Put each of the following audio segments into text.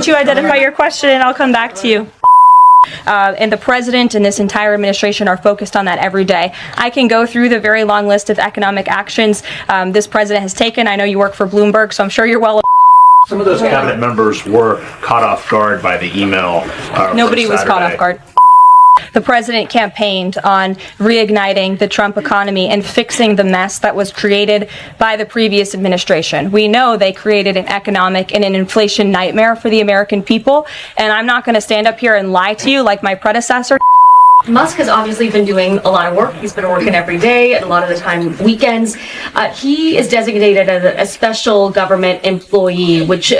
don't you identify your question and I'll come back to you. And the president and this entire administration are focused on that every day. I can go through the very long list of economic actions this president has taken. I know you work for Bloomberg, so I'm sure you're well. Some of those cabinet members were caught off guard by the email. Nobody was caught off guard. The president campaigned on reigniting the Trump economy and fixing the mess that was created by the previous administration. We know they created an economic and an inflation nightmare for the American people, and I'm not going to stand up here and lie to you like my predecessor. Musk has obviously been doing a lot of work. He's been working every day, and a lot of the time weekends. He is designated as a special government employee, which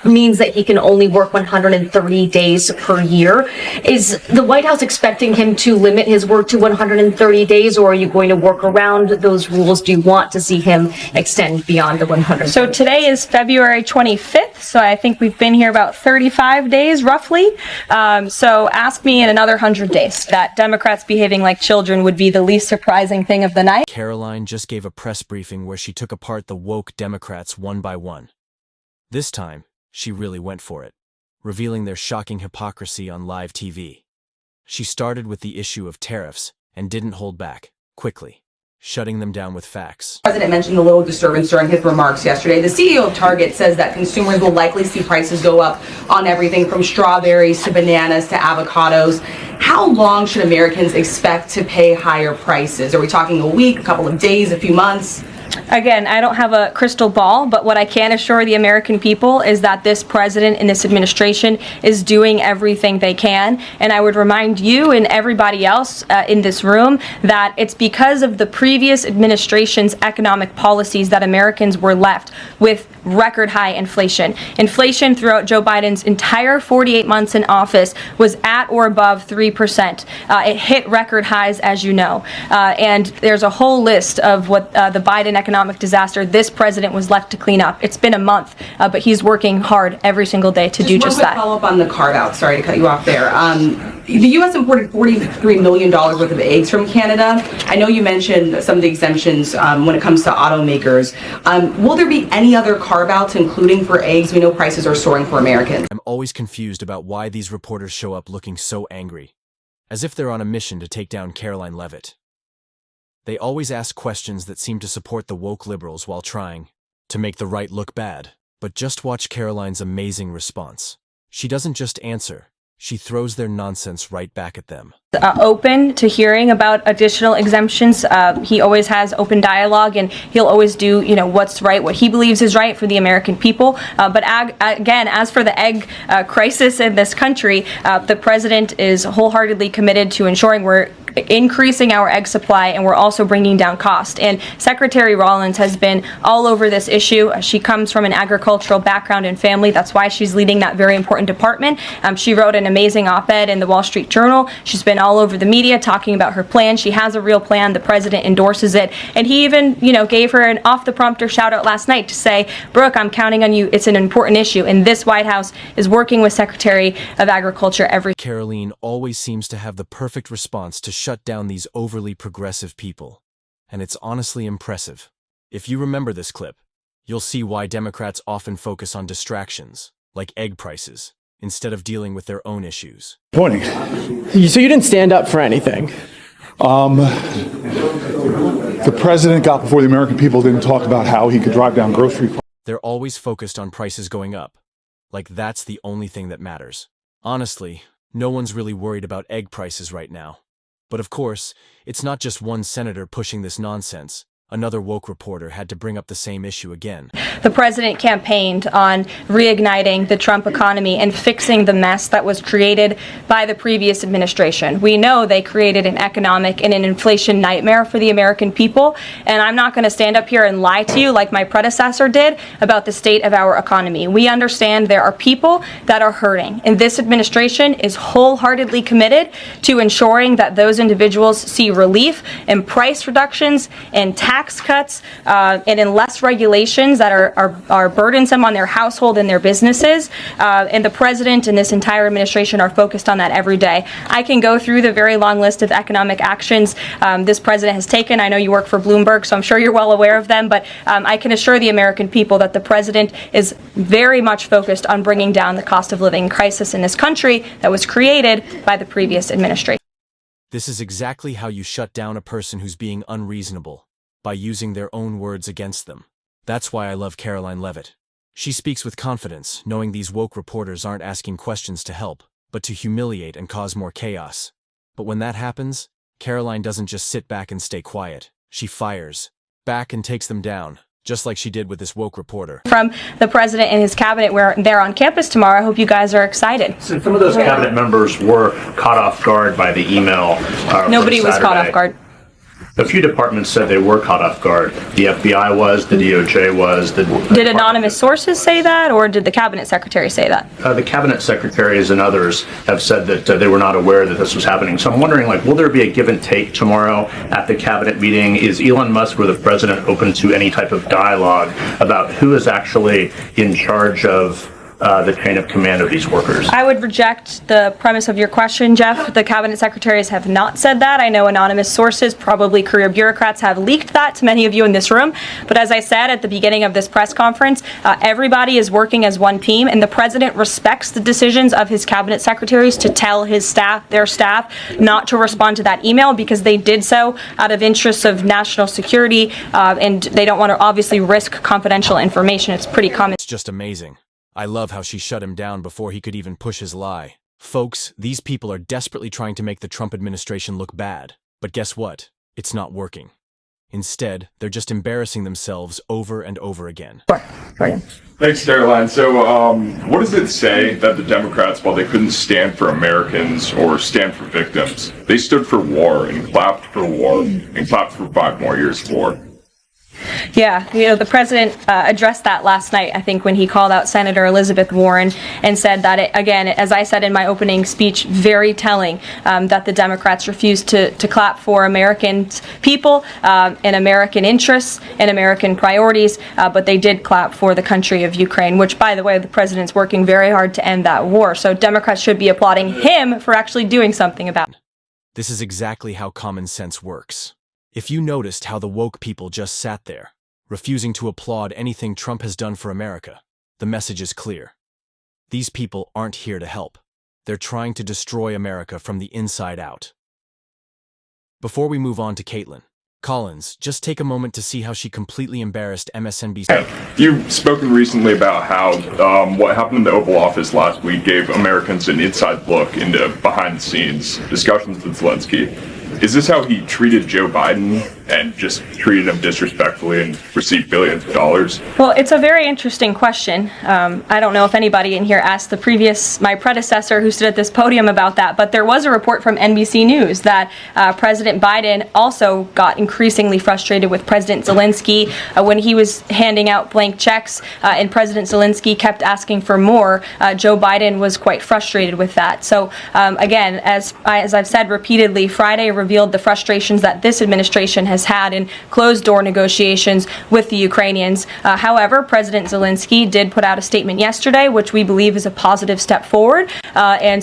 means that he can only work 130 days per year. Is the White House expecting him to limit his work to 130 days, or are you going to work around those rules? Do you want to see him extend beyond the 130? So today is February 25th, so I think we've been here about 35 days, roughly. So ask me in another 100 days. That Democrats behaving like children would be the least surprising thing of the night. Karoline just gave a press briefing where she took apart the woke Democrats one by one. This time, she really went for it, revealing their shocking hypocrisy on live TV. She started with the issue of tariffs and didn't hold back, quickly, shutting them down with facts. The president mentioned a little disturbance during his remarks yesterday. The CEO of Target says that consumers will likely see prices go up on everything from strawberries to bananas to avocados. How long should Americans expect to pay higher prices? Are we talking a week, a couple of days, a few months? Again, I don't have a crystal ball, but what I can assure the American people is that this president and this administration is doing everything they can. And I would remind you and everybody else in this room that it's because of the previous administration's economic policies that Americans were left with record high inflation. Inflation throughout Joe Biden's entire 48 months in office was at or above 3%. It hit record highs, as you know. And there's a whole list of what the Biden economic disaster this president was left to clean up. It's been a month, but he's working hard every single day to do just that. Follow up on the carve out. Sorry to cut you off there. The U.S. imported $43 million worth of eggs from Canada. I know you mentioned some of the exemptions when it comes to automakers. Will there be any other carve outs, including for eggs? We know prices are soaring for Americans. I'm always confused about why these reporters show up looking so angry, as if they're on a mission to take down Karoline Leavitt. They always ask questions that seem to support the woke liberals while trying to make the right look bad. But just watch Karoline's amazing response. She doesn't just answer, she throws their nonsense right back at them. Open to hearing about additional exemptions. He always has open dialogue, and he'll always do, what's right, what he believes is right for the American people. But again, as for the egg crisis in this country, the president is wholeheartedly committed to ensuring we're increasing our egg supply, and we're also bringing down cost. And Secretary Rollins has been all over this issue. She comes from an agricultural background and family. That's why she's leading that very important department. She wrote an amazing op-ed in the Wall Street Journal. She's been all over the media talking about her plan. She has a real plan. The president endorses it. And he even, gave her an off-the-prompter shout-out last night to say, Brooke, I'm counting on you. It's an important issue. And this White House is working with Secretary of Agriculture every... Karoline always seems to have the perfect response to shut down these overly progressive people. And it's honestly impressive. If you remember this clip, you'll see why Democrats often focus on distractions, like egg prices, instead of dealing with their own issues. Pointing. So you didn't stand up for anything? The president got before the American people, didn't talk about how he could drive down grocery prices. They're always focused on prices going up, like that's the only thing that matters. Honestly, no one's really worried about egg prices right now. But of course, it's not just one senator pushing this nonsense. Another woke reporter had to bring up the same issue again. The president campaigned on reigniting the Trump economy and fixing the mess that was created by the previous administration. We know they created an economic and an inflation nightmare for the American people, and I'm not going to stand up here and lie to you like my predecessor did about the state of our economy. We understand there are people that are hurting, and this administration is wholeheartedly committed to ensuring that those individuals see relief and price reductions and tax tax cuts and in less regulations that are burdensome on their household and their businesses. And the president and this entire administration are focused on that every day. I can go through the very long list of economic actions this president has taken. I know you work for Bloomberg, so I'm sure you're well aware of them, but I can assure the American people that the president is very much focused on bringing down the cost of living crisis in this country that was created by the previous administration. This is exactly how you shut down a person who's being unreasonable, by using their own words against them. That's why I love Karoline Leavitt. She speaks with confidence, knowing these woke reporters aren't asking questions to help, but to humiliate and cause more chaos. But when that happens, Karoline doesn't just sit back and stay quiet. She fires back and takes them down, just like she did with this woke reporter. From the president and his cabinet, where they're on campus tomorrow. I hope you guys are excited. So some of those cabinet members were caught off guard by the email. Nobody was caught off guard. A few departments said they were caught off guard. The FBI was, the DOJ was. Did anonymous sources say that, or did the cabinet secretary say that? The cabinet secretaries and others have said that they were not aware that this was happening. So I'm wondering, will there be a give and take tomorrow at the cabinet meeting? Is Elon Musk or the president open to any type of dialogue about who is actually in charge of the chain of command of these workers? I would reject the premise of your question, Jeff. The cabinet secretaries have not said that. I know anonymous sources, probably career bureaucrats, have leaked that to many of you in this room. But as I said at the beginning of this press conference, everybody is working as one team, and the president respects the decisions of his cabinet secretaries to tell their staff, not to respond to that email, because they did so out of interests of national security, and they don't want to obviously risk confidential information. It's pretty common. It's just amazing. I love how she shut him down before he could even push his lie. Folks, these people are desperately trying to make the Trump administration look bad. But guess what? It's not working. Instead, they're just embarrassing themselves over and over again. Thanks, Caroline. So, what does it say that the Democrats, while they couldn't stand for Americans or stand for victims, they stood for war and clapped for war and clapped for 5 more years of war? Yeah, the president addressed that last night, I think, when he called out Senator Elizabeth Warren and said that, again, as I said in my opening speech, very telling that the Democrats refused to clap for American people and American interests and American priorities, but they did clap for the country of Ukraine, which, by the way, the president's working very hard to end that war. So Democrats should be applauding him for actually doing something about it. This is exactly how common sense works. If you noticed how the woke people just sat there, refusing to applaud anything Trump has done for America, the message is clear. These people aren't here to help. They're trying to destroy America from the inside out. Before we move on to Caitlin, Collins, just take a moment to see how she completely embarrassed MSNBC. You've spoken recently about how what happened in the Oval Office last week gave Americans an inside look into behind-the-scenes discussions with Zelensky. Is this how he treated Joe Biden and just treated him disrespectfully and received billions of dollars? Well, it's a very interesting question. I don't know if anybody in here asked my predecessor who stood at this podium about that, but there was a report from NBC News that President Biden also got increasingly frustrated with President Zelensky when he was handing out blank checks and President Zelensky kept asking for more. Joe Biden was quite frustrated with that. So again, as I've said repeatedly, Friday revealed the frustrations that this administration has had in closed-door negotiations with the Ukrainians. However, President Zelensky did put out a statement yesterday, which we believe is a positive step forward, and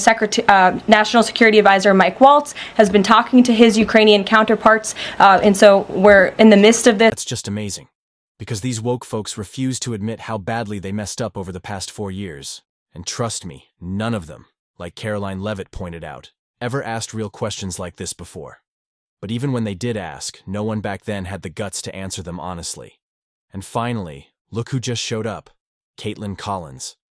National Security Advisor Mike Waltz has been talking to his Ukrainian counterparts, and so we're in the midst of this. That's just amazing, because these woke folks refuse to admit how badly they messed up over the past 4 years. And trust me, none of them, like Karoline Leavitt pointed out, ever asked real questions like this before. But even when they did ask, no one back then had the guts to answer them honestly. And finally, look who just showed up. Caitlin Collins.